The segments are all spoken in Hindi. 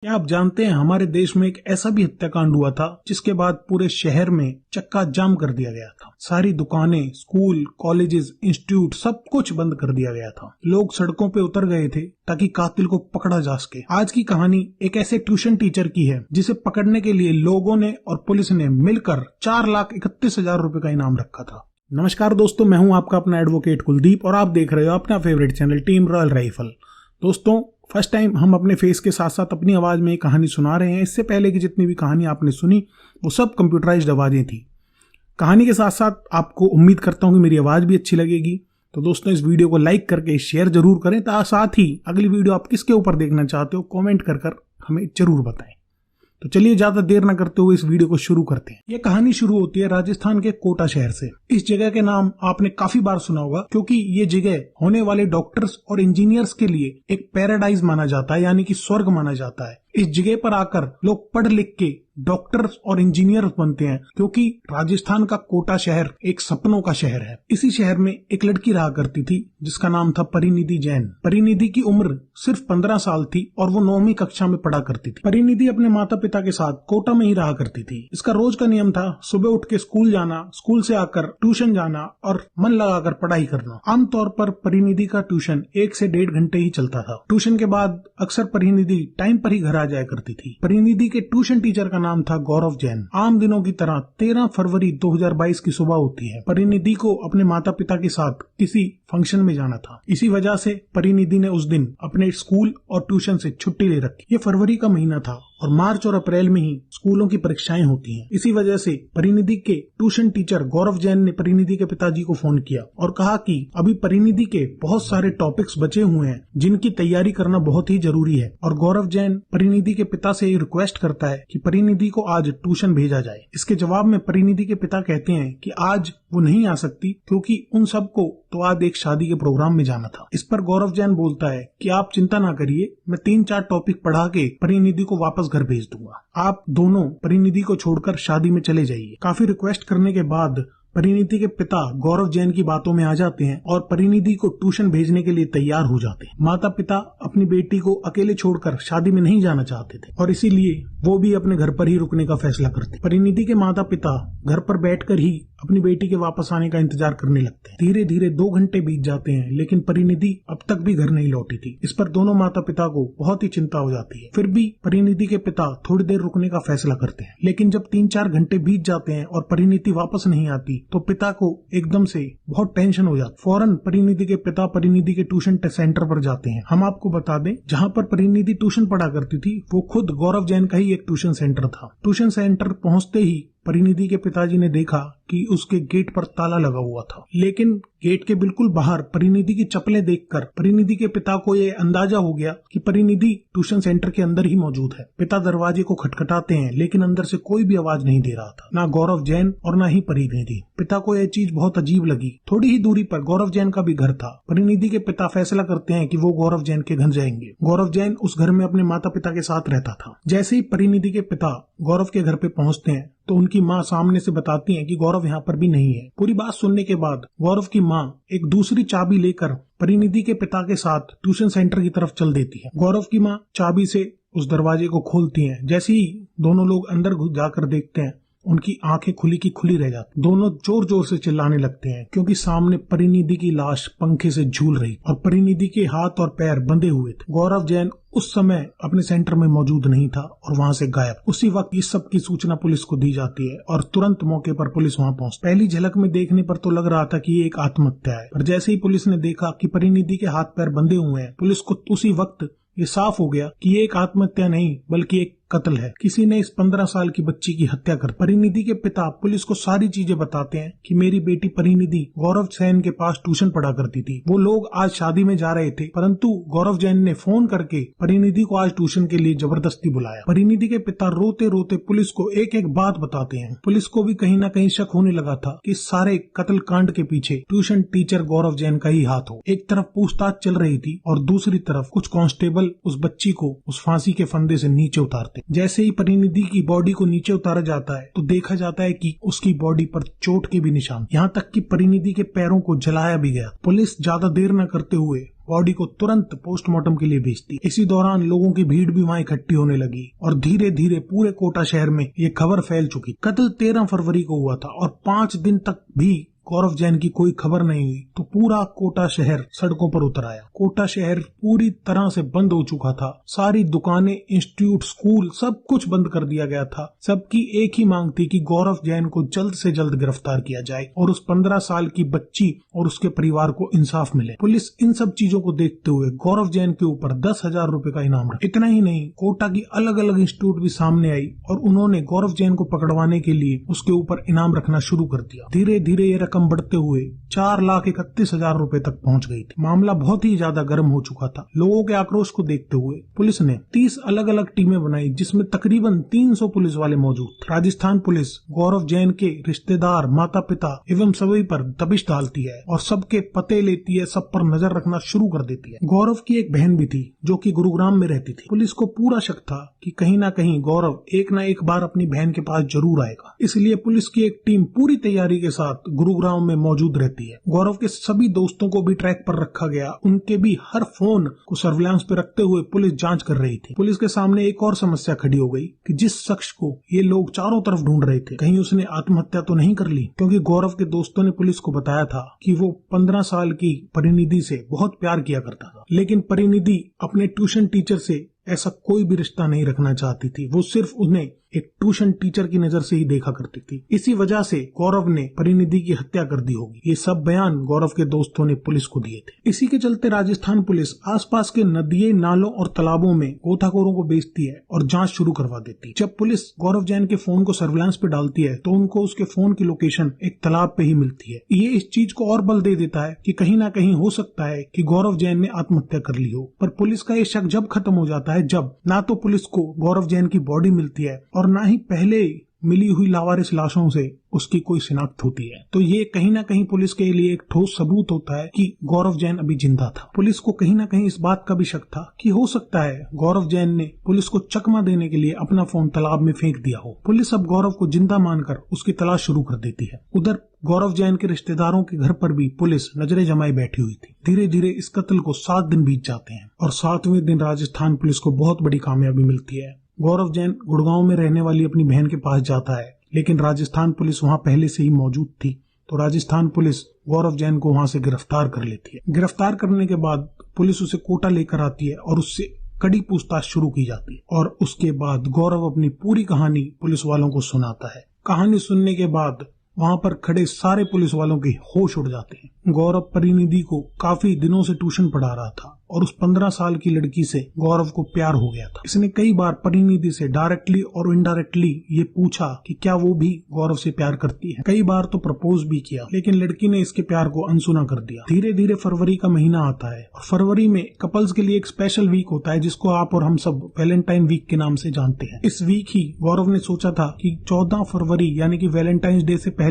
क्या आप जानते हैं हमारे देश में एक ऐसा भी हत्याकांड हुआ था जिसके बाद पूरे शहर में चक्का जाम कर दिया गया था। सारी दुकानें, स्कूल, कॉलेजेस, इंस्टीट्यूट सब कुछ बंद कर दिया गया था। लोग सड़कों पे उतर गए थे ताकि कातिल को पकड़ा जा सके। आज की कहानी एक ऐसे ट्यूशन टीचर की है जिसे पकड़ने के लिए लोगों ने और पुलिस ने मिलकर 4,31,000 रुपए का इनाम रखा था। नमस्कार दोस्तों, मैं हूं आपका अपना एडवोकेट कुलदीप और आप देख रहे हो अपना favourite channel team royal rifle. दोस्तों, फर्स्ट टाइम हम अपने फेस के साथ साथ अपनी आवाज में कहानी सुना रहे हैं। इससे पहले की जितनी भी कहानी आपने सुनी वो सब कंप्यूटराइज्ड आवाजें थी। कहानी के साथ साथ आपको उम्मीद करता हूं कि मेरी आवाज भी अच्छी लगेगी। तो दोस्तों, इस वीडियो को लाइक करके शेयर जरूर करें। साथ ही अगली वीडियो आप किसके ऊपर देखना चाहते हो कमेंट कर हमें जरूर बताएं। तो चलिए ज्यादा देर न करते हुए इस वीडियो को शुरू करते हैं। ये कहानी शुरू होती है राजस्थान के कोटा शहर से। इस जगह के नाम आपने काफी बार सुना होगा क्योंकि ये जगह होने वाले डॉक्टर्स और इंजीनियर्स के लिए एक पैराडाइज माना जाता है, यानी कि स्वर्ग माना जाता है। इस जगह पर आकर लोग पढ़ लिख के डॉक्टर्स और इंजीनियर्स बनते हैं क्योंकि राजस्थान का कोटा शहर एक सपनों का शहर है। इसी शहर में एक लड़की रहा करती थी जिसका नाम था परिनिधि जैन। परिनिधि की उम्र सिर्फ 15 साल थी और वो 9वीं कक्षा में पढ़ा करती थी। परिनिधि अपने माता पिता के साथ कोटा में ही रहा करती थी। इसका रोज का नियम था सुबह उठ के स्कूल जाना, स्कूल से आकर ट्यूशन जाना और मन लगाकर पढ़ाई करना। आमतौर पर परिनिधि का ट्यूशन 1 से 1.5 घंटे ही चलता था। ट्यूशन के बाद अक्सर परिनिधि टाइम पर ही घर आ जाया करती थी। परिनिधि के ट्यूशन टीचर का नाम था गौरव जैन। आम दिनों की तरह 13 फरवरी 2022 की सुबह होती है। परिनिधि को अपने माता पिता के साथ किसी फंक्शन में जाना था। इसी वजह से परिनिधि ने उस दिन अपने स्कूल और ट्यूशन से छुट्टी ले रखी। ये फरवरी का महीना था और मार्च और अप्रैल में ही स्कूलों की परीक्षाएं होती हैं। इसी वजह से परिनिधि के ट्यूशन टीचर गौरव जैन ने परिनिधि के पिताजी को फोन किया और कहा कि अभी परिनिधि के बहुत सारे टॉपिक्स बचे हुए हैं जिनकी तैयारी करना बहुत ही जरूरी है। और गौरव जैन परिनिधि के पिता से रिक्वेस्ट करता है कि परिनिधि को आज ट्यूशन भेजा जाए। इसके जवाब में परिनिधि के पिता कहते हैं कि आज वो नहीं आ सकती क्योंकि उन सबको तो आज एक शादी के प्रोग्राम में जाना था। इस पर गौरव जैन बोलता है कि आप चिंता ना करिए, मैं 3-4 टॉपिक पढ़ा के परिनिधि को वापस घर भेज दूंगा। आप दोनों परिनिधि को छोड़कर शादी में चले जाइए। काफी रिक्वेस्ट करने के बाद परिनिधि के पिता गौरव जैन की बातों में आ जाते हैं और परिनिधि को ट्यूशन भेजने के लिए तैयार हो जाते हैं। माता पिता अपनी बेटी को अकेले छोड़कर शादी में नहीं जाना चाहते थे और इसीलिए वो भी अपने घर पर ही रुकने का फैसला करते। परिनिधि के माता पिता घर पर बैठकर ही अपनी बेटी के वापस आने का इंतजार करने लगते हैं। धीरे धीरे 2 घंटे बीत जाते हैं लेकिन परिनिधि अब तक भी घर नहीं लौटी थी। इस पर दोनों माता पिता को बहुत ही चिंता हो जाती है। फिर भी परिनिधि के पिता थोड़ी देर रुकने का फैसला करते हैं, लेकिन जब 3-4 घंटे बीत जाते हैं और परिनिधि वापस नहीं आती तो पिता को एकदम से बहुत टेंशन हो जाती। फौरन परिनिधि के पिता परिनिधि के ट्यूशन सेंटर पर जाते हैं। हम आपको बता दें, जहाँ पर परिनिधि ट्यूशन पढ़ा करती थी वो खुद गौरव जैन का ही एक ट्यूशन सेंटर था। ट्यूशन सेंटर पहुंचते ही परिनिधि के पिताजी ने देखा कि उसके गेट पर ताला लगा हुआ था, लेकिन गेट के बिल्कुल बाहर परिनिधि की चप्पलें देखकर परिनिधि के पिता को यह अंदाजा हो गया कि परिनिधि ट्यूशन सेंटर के अंदर ही मौजूद है। पिता दरवाजे को खटखटाते हैं लेकिन अंदर से कोई भी आवाज नहीं दे रहा था, ना गौरव जैन और ना ही परिनिधि। पिता को यह चीज बहुत अजीब लगी। थोड़ी ही दूरी पर गौरव जैन का भी घर था। परिनिधि के पिता फैसला करते हैं कि वो गौरव जैन के घर जाएंगे। गौरव जैन उस घर में अपने माता पिता के साथ रहता था। जैसे ही परिनिधि के पिता गौरव के घर पे पहुंचते हैं तो उनकी माँ सामने से बताती है कि गौरव यहाँ पर भी नहीं है। पूरी बात सुनने के बाद गौरव की माँ एक दूसरी चाबी लेकर परिनिधि के पिता के साथ ट्यूशन सेंटर की तरफ चल देती है। गौरव की माँ चाबी से उस दरवाजे को खोलती है। जैसे ही दोनों लोग अंदर जाकर देखते हैं उनकी आंखें खुली की खुली रह जाती। दोनों जोर जोर से चिल्लाने लगते हैं क्योंकि सामने परिनिधि की लाश पंखे से झूल रही और परिनिधि के हाथ और पैर बंधे हुए थे। गौरव जैन उस समय अपने सेंटर में मौजूद नहीं था और वहां से गायब। उसी वक्त इस सब की सूचना पुलिस को दी जाती है और तुरंत मौके पर पुलिस वहां पहुंचती। पहली झलक में देखने पर तो लग रहा था कि ये एक आत्महत्या है, पर जैसे ही पुलिस ने देखा कि परिनिधि के हाथ पैर बंधे हुए हैं, पुलिस को उसी वक्त ये साफ हो गया कि ये एक आत्महत्या नहीं बल्कि एक कत्ल है। किसी ने इस 15 साल की बच्ची की हत्या कर। परिनिधि के पिता पुलिस को सारी चीजें बताते हैं कि मेरी बेटी परिनिधि गौरव जैन के पास ट्यूशन पढ़ा करती थी। वो लोग आज शादी में जा रहे थे, परंतु गौरव जैन ने फोन करके परिनिधि को आज ट्यूशन के लिए जबरदस्ती बुलाया। परिनिधि के पिता रोते रोते पुलिस को एक एक बात बताते हैं। पुलिस को भी कहीं न कहीं शक होने लगा था कि सारे कत्ल कांड के पीछे ट्यूशन टीचर गौरव जैन का ही हाथ हो। एक तरफ पूछताछ चल रही थी और दूसरी तरफ कुछ कांस्टेबल उस बच्ची को उस फांसी के फंदे से नीचे उतारते जाते। जैसे ही परिनिधि की बॉडी को नीचे उतारा जाता है तो देखा जाता है कि उसकी बॉडी पर चोट के भी निशान, यहाँ तक कि परिनिधि के पैरों को जलाया भी गया। पुलिस ज्यादा देर न करते हुए बॉडी को तुरंत पोस्टमार्टम के लिए भेजती। इसी दौरान लोगों की भीड़ भी वहां इकट्ठी होने लगी और धीरे धीरे पूरे कोटा शहर में ये खबर फैल चुकी। कत्ल 13 फरवरी को हुआ था और 5 दिन तक भी गौरव जैन की कोई खबर नहीं हुई तो पूरा कोटा शहर सड़कों पर उतर आया। कोटा शहर पूरी तरह से बंद हो चुका था। सारी दुकानें, इंस्टीट्यूट, स्कूल सब कुछ बंद कर दिया गया था। सबकी एक ही मांग थी कि गौरव जैन को जल्द से जल्द गिरफ्तार किया जाए और उस 15 साल की बच्ची और उसके परिवार को इंसाफ मिले। पुलिस इन सब चीजों को देखते हुए गौरव जैन के ऊपर 10,000 रूपये का इनाम रखा। इतना ही नहीं, कोटा की अलग अलग इंस्टीट्यूट भी सामने आई और उन्होंने गौरव जैन को पकड़वाने के लिए उसके ऊपर इनाम रखना शुरू कर दिया। धीरे धीरे ये रकम बढ़ते हुए 4,31,000 रूपये तक पहुंच गई थी। मामला बहुत ही ज्यादा गर्म हो चुका था। लोगों के आक्रोश को देखते हुए पुलिस ने 30 अलग अलग टीमें बनाई जिसमें तकरीबन 300 पुलिस वाले मौजूद थे। राजस्थान पुलिस गौरव जैन के रिश्तेदार, माता पिता एवं सभी पर दबिश डालती है और सबके पते लेती है, सब पर नजर रखना शुरू कर देती है। गौरव की एक बहन भी थी जो कि गुरुग्राम में रहती थी। पुलिस को पूरा शक था कि कहीं ना कहीं गौरव एक ना एक बार अपनी बहन के पास जरूर आएगा, इसलिए पुलिस की एक टीम पूरी तैयारी के साथ गुरुग्राम में मौजूद रहती है। गौरव के सभी दोस्तों को भी ट्रैक पर रखा गया। उनके भी हर फोन को सर्विलांस पे रखते हुए पुलिस जांच कर रही थी। पुलिस के सामने एक और समस्या खड़ी हो गई कि जिस शख्स को ये लोग चारों तरफ ढूंढ रहे थे, कहीं उसने आत्महत्या तो नहीं कर ली, क्योंकि गौरव के दोस्तों ने पुलिस को बताया था कि वो 15 साल की परिनिधि से बहुत प्यार किया करता था। लेकिन परिनिधि अपने ट्यूशन टीचर से ऐसा कोई भी रिश्ता नहीं रखना चाहती थी। वो सिर्फ उन्हें एक ट्यूशन टीचर की नजर से ही देखा करती थी। इसी वजह से गौरव ने परिनिधि की हत्या कर दी होगी। ये सब बयान गौरव के दोस्तों ने पुलिस को दिए थे। इसी के चलते राजस्थान पुलिस आसपास के नदियों, नालों और तालाबों में गोताखोरों को भेजती है और जांच शुरू करवा देती है। जब पुलिस गौरव जैन के फोन को सर्विलांस पे डालती है तो उनको उसके फोन की लोकेशन एक तालाब पे ही मिलती है। ये इस चीज को और बल दे देता है कि कहीं ना कहीं हो सकता है कि गौरव जैन ने आत्महत्या कर ली हो। पर पुलिस का ये शक जब खत्म हो जाता है जब ना तो पुलिस को गौरव जैन की बॉडी मिलती है और ना ही पहले मिली हुई लावारिस लाशों से उसकी कोई शिनाख्त होती है। तो ये कहीं ना कहीं पुलिस के लिए एक ठोस सबूत होता है कि गौरव जैन अभी जिंदा था। पुलिस को कहीं ना कहीं इस बात का भी शक था कि हो सकता है गौरव जैन ने पुलिस को चकमा देने के लिए अपना फोन तालाब में फेंक दिया हो। पुलिस अब गौरव को जिंदा मानकर उसकी तलाश शुरू कर देती है। उधर गौरव जैन के रिश्तेदारों के घर पर भी पुलिस नजरें जमाए बैठी हुई थी। धीरे धीरे इस कत्ल को 7 दिन बीत जाते हैं और 7वें दिन राजस्थान पुलिस को बहुत बड़ी कामयाबी मिलती है। गौरव जैन गुड़गांव में रहने वाली अपनी बहन के पास जाता है, लेकिन राजस्थान पुलिस वहां पहले से ही मौजूद थी। तो राजस्थान पुलिस गौरव जैन को वहां से गिरफ्तार कर लेती है। गिरफ्तार करने के बाद पुलिस उसे कोटा लेकर आती है और उससे कड़ी पूछताछ शुरू की जाती है और उसके बाद गौरव अपनी पूरी कहानी पुलिस वालों को सुनाता है। कहानी सुनने के बाद वहां पर खड़े सारे पुलिस वालों के होश उड़ जाते हैं। गौरव परिनिधि को काफी दिनों से ट्यूशन पढ़ा रहा था और उस 15 साल की लड़की से गौरव को प्यार हो गया था। इसने कई बार परिनिधि से डायरेक्टली और इनडायरेक्टली ये पूछा कि क्या वो भी गौरव से प्यार करती है। कई बार तो प्रपोज भी किया, लेकिन लड़की ने इसके प्यार को अनसुना कर दिया। धीरे धीरे फरवरी का महीना आता है और फरवरी में कपल्स के लिए एक स्पेशल वीक होता है जिसको आप और हम सब वैलेंटाइन वीक के नाम से जानते हैं। इस वीक ही गौरव ने सोचा था कि 14 फरवरी यानी कि वैलेंटाइन डे से पहले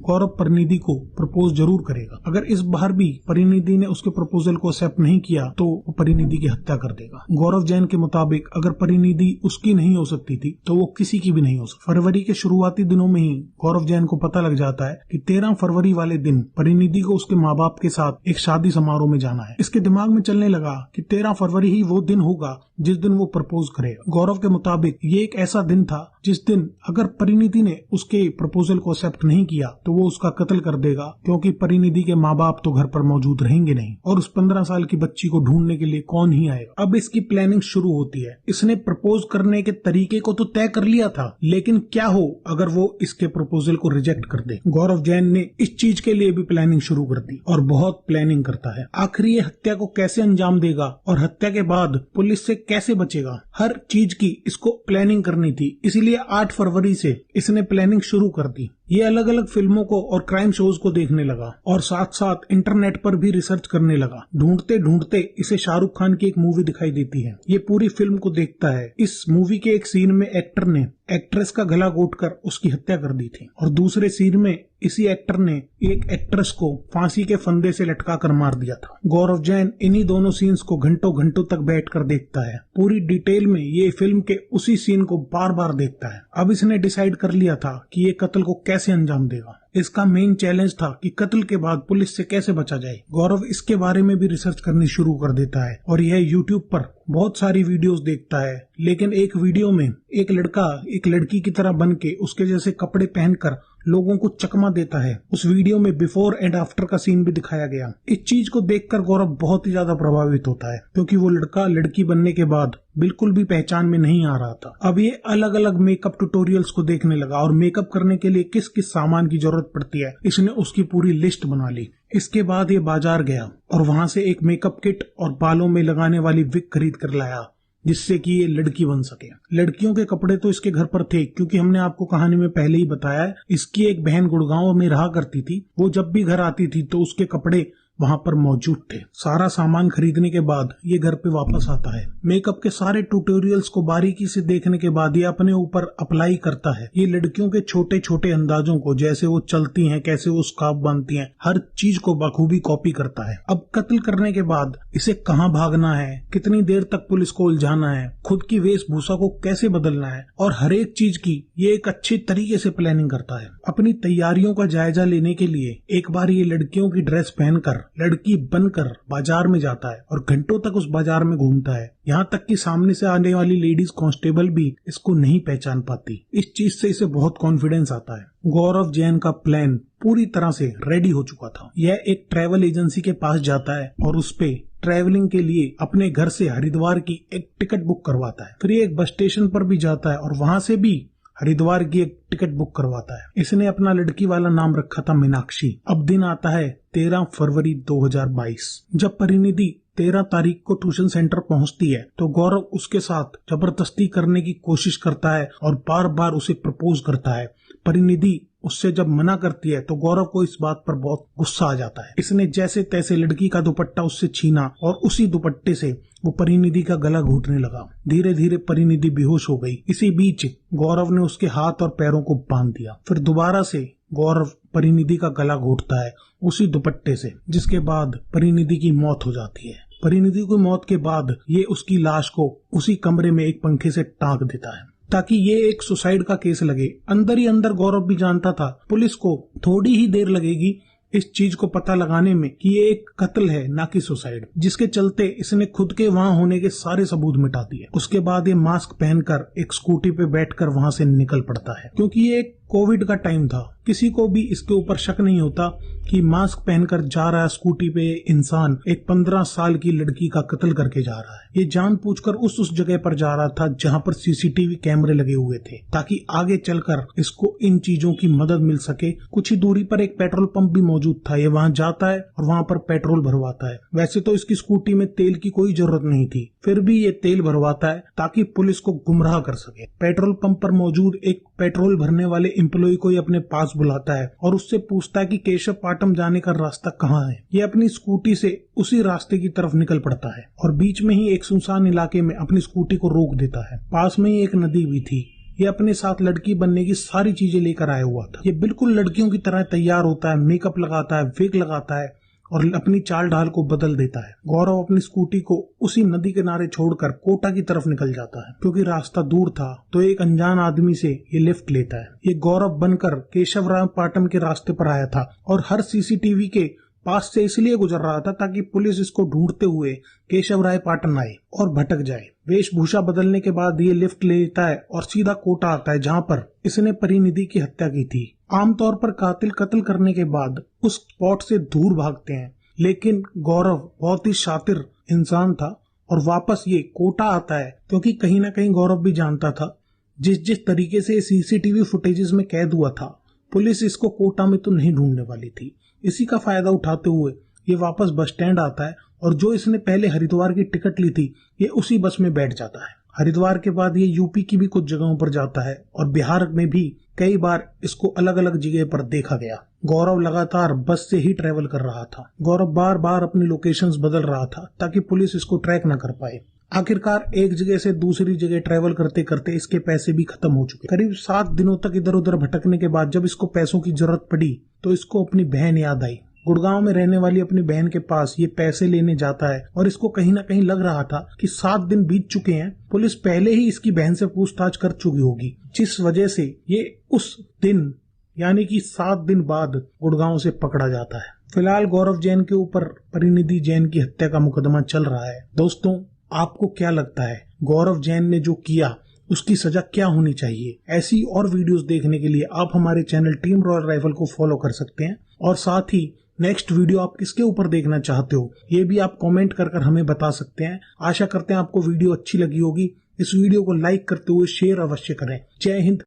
गौरव परिनिधि को प्रपोज जरूर करेगा। अगर इस बार भी परिनिधि ने उसके प्रपोजल को एक्सेप्ट नहीं किया तो वो परिनिधि की हत्या कर देगा। गौरव जैन के मुताबिक अगर परिनिधि उसकी नहीं हो सकती थी तो वो किसी की भी नहीं हो सकती। फरवरी के शुरुआती दिनों में ही गौरव जैन को पता लग जाता है कि 13 फरवरी वाले दिन परिनिधि को उसके माँ बाप के साथ एक शादी समारोह में जाना है। इसके दिमाग में चलने लगा कि 13 फरवरी ही वो दिन होगा जिस दिन वो प्रपोज करेगा। गौरव के मुताबिक ये एक ऐसा दिन था जिस दिन अगर परिनिधि ने उसके प्रपोजल को एक्सेप्ट नहीं किया तो वो उसका कत्ल कर देगा, क्योंकि परिनिधि के माँ बाप तो घर पर मौजूद रहेंगे नहीं और उस 15 साल की बच्ची को ढूंढने के लिए कौन ही आएगा। अब इसकी प्लानिंग शुरू होती है। इसने प्रपोज करने के तरीके को तो तय कर लिया था, लेकिन क्या हो अगर वो इसके प्रपोजल को रिजेक्ट कर दे। गौरव जैन ने इस चीज के लिए भी प्लानिंग शुरू कर दी और बहुत प्लानिंग करता है। आखिर ये हत्या को कैसे अंजाम देगा और हत्या के बाद पुलिस से कैसे बचेगा, हर चीज की इसको प्लानिंग करनी थी। इसीलिए 8 फरवरी से इसने प्लानिंग शुरू कर दी। ये अलग अलग फिल्मों को और क्राइम शोज को देखने लगा और साथ साथ इंटरनेट पर भी रिसर्च करने लगा। ढूंढते ढूंढते इसे शाहरुख खान की एक मूवी दिखाई देती है। ये पूरी फिल्म को देखता है। इस मूवी के एक सीन में एक्टर ने एक्ट्रेस का गला घोंटकर उसकी हत्या कर दी थी। और दूसरे सीन में इसी एक्टर ने एक एक्ट्रेस को फांसी के फंदे से लटका कर मार दिया था। गौरव जैन इन्हीं दोनों सीन्स को घंटों घंटों तक बैठकर देखता है। पूरी डिटेल में ये फिल्म के उसी सीन को बार बार देखता है। अब इसने डिसाइड कर लिया था कि ये कत्ल को कैसे अंजाम देगा। इसका मेन चैलेंज था कि कत्ल के बाद पुलिस से कैसे बचा जाए। गौरव इसके बारे में भी रिसर्च करनी शुरू कर देता है और यह यूट्यूब पर बहुत सारी वीडियोस देखता है। लेकिन एक वीडियो में एक लड़का एक लड़की की तरह बन के उसके जैसे कपड़े पहनकर लोगों को चकमा देता है। उस वीडियो में बिफोर एंड आफ्टर का सीन भी दिखाया गया। इस चीज को देखकर गौरव बहुत ही ज्यादा प्रभावित होता है, क्योंकि वो लड़का लड़की बनने के बाद बिल्कुल भी पहचान में नहीं आ रहा था। अब ये अलग अलग मेकअप ट्यूटोरियल्स को देखने लगा और मेकअप करने के लिए किस किस सामान की जरूरत पड़ती है इसने उसकी पूरी लिस्ट बना ली। इसके बाद ये बाजार गया और वहां से एक मेकअप किट और बालों में लगाने वाली विग खरीद कर लाया, जिससे कि ये लड़की बन सके। लड़कियों के कपड़े तो इसके घर पर थे, क्योंकि हमने आपको कहानी में पहले ही बताया है, इसकी एक बहन गुड़गांव में रहा करती थी। वो जब भी घर आती थी तो उसके कपड़े वहां पर मौजूद थे। सारा सामान खरीदने के बाद ये घर पे वापस आता है। मेकअप के सारे ट्यूटोरियल्स को बारीकी से देखने के बाद ये अपने ऊपर अप्लाई करता है। ये लड़कियों के छोटे छोटे अंदाजों को, जैसे वो चलती हैं, कैसे वो स्कार्फ बांधती हैं, हर चीज को बखूबी कॉपी करता है। अब कत्ल करने के बाद इसे कहाँ भागना है, कितनी देर तक पुलिस को उलझाना है, खुद की वेशभूषा को कैसे बदलना है और हर एक चीज की ये एक अच्छे तरीके से प्लानिंग करता है। अपनी तैयारियों का जायजा लेने के लिए एक बार ये लड़कियों की ड्रेस पहनकर लड़की बनकर बाजार में जाता है और घंटों तक उस बाजार में घूमता है। यहाँ तक कि सामने से आने वाली लेडीज कांस्टेबल भी इसको नहीं पहचान पाती। इस चीज से इसे बहुत कॉन्फिडेंस आता है। गौरव जैन का प्लान पूरी तरह से रेडी हो चुका था। यह एक ट्रैवल एजेंसी के पास जाता है और उस पे ट्रैवलिंग के लिए अपने घर से हरिद्वार की एक टिकट बुक करवाता है। फिर एक बस स्टेशन पर भी जाता है और वहां से भी हरिद्वार की एक टिकट बुक करवाता है। इसने अपना लड़की वाला नाम रखा था मीनाक्षी। अब दिन आता है 13 फरवरी 2022। जब परिनिधि 13 तारीख को ट्यूशन सेंटर पहुंचती है तो गौरव उसके साथ जबरदस्ती करने की कोशिश करता है और बार बार उसे प्रपोज करता है। परिनिधि उससे जब मना करती है तो गौरव को इस बात पर बहुत गुस्सा आ जाता है। इसने जैसे तैसे लड़की का दुपट्टा उससे छीना और उसी दुपट्टे से वो परिनिधि का गला घोंटने लगा। धीरे धीरे परिनिधि बेहोश हो गई। इसी बीच गौरव ने उसके हाथ और पैरों को बांध दिया। फिर दोबारा से गौरव परिनिधि का गला घोंटता है उसी दुपट्टे से, जिसके बाद परिनिधि की मौत हो जाती है। परिनिधि की मौत के बाद ये उसकी लाश को उसी कमरे में एक पंखे से टांग देता है ताकि ये एक सुसाइड का केस लगे। अंदर ही अंदर गौरव भी जानता था पुलिस को थोड़ी ही देर लगेगी इस चीज को पता लगाने में कि ये एक कत्ल है, ना कि सुसाइड, जिसके चलते इसने खुद के वहां होने के सारे सबूत मिटा दिए। उसके बाद ये मास्क पहनकर एक स्कूटी पे बैठकर वहां से निकल पड़ता है। क्योंकि ये एक कोविड का टाइम था, किसी को भी इसके ऊपर शक नहीं होता कि मास्क पहनकर जा रहा है स्कूटी पे इंसान एक 15 साल की लड़की का कत्ल करके जा रहा है। ये जानबूझकर उस जगह पर जा रहा था जहां पर सीसीटीवी कैमरे लगे हुए थे, ताकि आगे चलकर इसको इन चीजों की मदद मिल सके। कुछ ही दूरी पर एक पेट्रोल पंप भी मौजूद था। ये वहां जाता है और वहां पर पेट्रोल भरवाता है। वैसे तो इसकी स्कूटी में तेल की कोई जरूरत नहीं थी, फिर भी ये तेल भरवाता है ताकि पुलिस को गुमराह कर सके। पेट्रोल पंप पर मौजूद एक पेट्रोल भरने वाले एम्प्लॉय को अपने पास बुलाता है और उससे पूछता है कि केशव पाटम जाने का रास्ता कहाँ है। ये अपनी स्कूटी से उसी रास्ते की तरफ निकल पड़ता है और बीच में ही एक सुनसान इलाके में अपनी स्कूटी को रोक देता है। पास में ही एक नदी भी थी। ये अपने साथ लड़की बनने की सारी चीजें लेकर आया हुआ था। ये बिल्कुल लड़कियों की तरह तैयार होता है, मेकअप लगाता है, विग लगाता है और अपनी चाल ढाल को बदल देता है। गौरव अपनी स्कूटी को उसी नदी किनारे छोड़कर कोटा की तरफ निकल जाता है। क्योंकि रास्ता दूर था तो एक अनजान आदमी से ये लिफ्ट लेता है। ये गौरव बनकर केशव राय पाटम के रास्ते पर आया था और हर सीसीटीवी के पास से इसलिए गुजर रहा था ताकि पुलिस इसको ढूंढते हुए केशव राय पाटन आए और भटक जाए। वेशभूषा बदलने के बाद ये लिफ्ट लेता है और सीधा कोटा आता है जहाँ पर इसने परिनिधि की हत्या की थी। आमतौर पर कातिल कत्ल करने के बाद उस स्पॉट से दूर भागते हैं, लेकिन गौरव बहुत ही शातिर इंसान था और वापस ये कोटा आता है, क्योंकि कहीं ना कहीं गौरव भी जानता था जिस तरीके से सीसीटीवी फुटेजेस में कैद हुआ था, पुलिस इसको कोटा में तो नहीं ढूंढने वाली थी। इसी का फायदा उठाते हुए ये वापस बस स्टैंड आता है और जो इसने पहले हरिद्वार की टिकट ली थी ये उसी बस में बैठ जाता है। हरिद्वार के बाद ये यूपी की भी कुछ जगहों पर जाता है और बिहार में भी कई बार इसको अलग अलग जगह पर देखा गया। गौरव लगातार बस से ही ट्रेवल कर रहा था। गौरव बार बार अपनी लोकेशंस बदल रहा था ताकि पुलिस इसको ट्रैक न कर पाए। आखिरकार एक जगह से दूसरी जगह ट्रेवल करते करते इसके पैसे भी खत्म हो चुके। करीब 7 दिनों तक इधर उधर भटकने के बाद जब इसको पैसों की जरूरत पड़ी तो इसको अपनी बहन याद आई। गुड़गांव में रहने वाली अपनी बहन के पास ये पैसे लेने जाता है और इसको कहीं ना कहीं लग रहा था कि 7 दिन बीत चुके हैं, पुलिस पहले ही इसकी बहन से पूछताछ कर चुकी होगी, जिस वजह से ये उस दिन यानी कि 7 दिन बाद गुड़गांव से पकड़ा जाता है। फिलहाल गौरव जैन के ऊपर परिनिधि जैन की हत्या का मुकदमा चल रहा है। दोस्तों, आपको क्या लगता है गौरव जैन ने जो किया उसकी सजा क्या होनी चाहिए? ऐसी और वीडियोस देखने के लिए आप हमारे चैनल टीम रॉयल राइफल को फॉलो कर सकते हैं और साथ ही नेक्स्ट वीडियो आप किसके ऊपर देखना चाहते हो ये भी आप कमेंट कर हमें बता सकते हैं। आशा करते हैं आपको वीडियो अच्छी लगी होगी। इस वीडियो को लाइक करते हुए शेयर अवश्य करें। जय हिंद।